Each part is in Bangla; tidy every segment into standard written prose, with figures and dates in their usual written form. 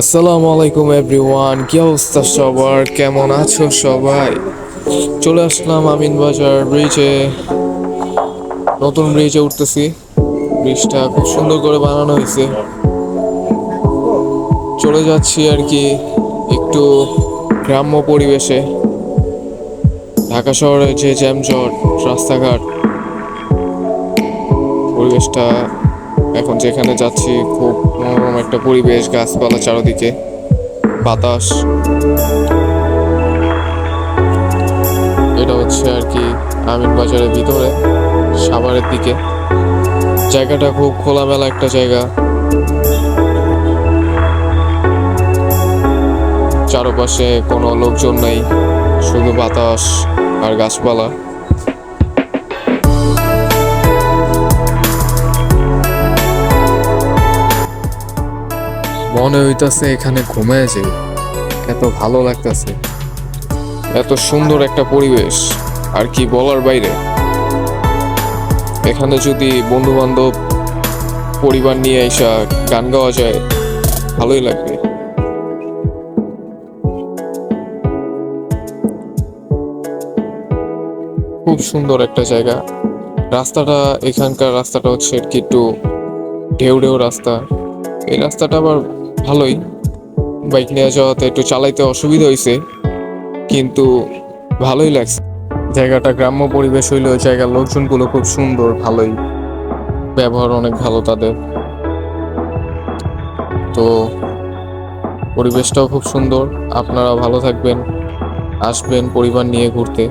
আসসালামু আলাইকুম এভরিওয়ান, কি অবস্থা সবার? কেমন আছো সবাই? চলে আসলাম আমিন বাজার ব্রিজে। নতুন ব্রিজে উঠতেছি। ব্রিজটা খুব সুন্দর করে বানানো হয়েছে। চলে যাচ্ছি আর কি একটু গ্রাম্য পরিবেশে। ঢাকা শহরে যে জ্যামজট রাস্তাঘাট, পরিবেশটা এখন যেখানে যাচ্ছি খুব মনোরম একটা পরিবেশ, গাছপালা চারদিকে, বাতাস। এটা হচ্ছে আর কি আমিন বাজারের ভিতরে, সাভারের দিকে। জায়গাটা খুব খোলামেলা একটা জায়গা, চারপাশে কোনো লোকজন নাই, শুধু বাতাস আর গাছপালা। মনে হইতাছে এখানে ঘুমায় যাই, এত ভালো লাগতেছে, এত সুন্দর একটা পরিবেশ, আর কি বলার বাইরে। এখানে যদি বন্ধু বান্ধব পরিবার নিয়ে এসা গান গাওয়া যায়, ভালোই লাগবে। খুব সুন্দর একটা জায়গা। রাস্তাটা, এখানকার রাস্তাটা হচ্ছে আর কি একটু ঢেউ ঢেউ রাস্তা। এই রাস্তাটা আবার ভালোই, বাইক নিয়ে যাওয়াতে একটু চালাইতে অসুবিধা হয়েছে, কিন্তু ভালোই লাগছে। জায়গাটা গ্রাম্য পরিবেশ হইলেও জায়গার লোকজনগুলো খুব সুন্দর, ভালোই, ব্যবহার অনেক ভালো তাদের। তো পরিবেশটাও খুব সুন্দর। আপনারা ভালো থাকবেন, আসবেন পরিবার নিয়ে ঘুরতে।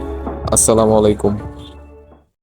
আসসালামু আলাইকুম।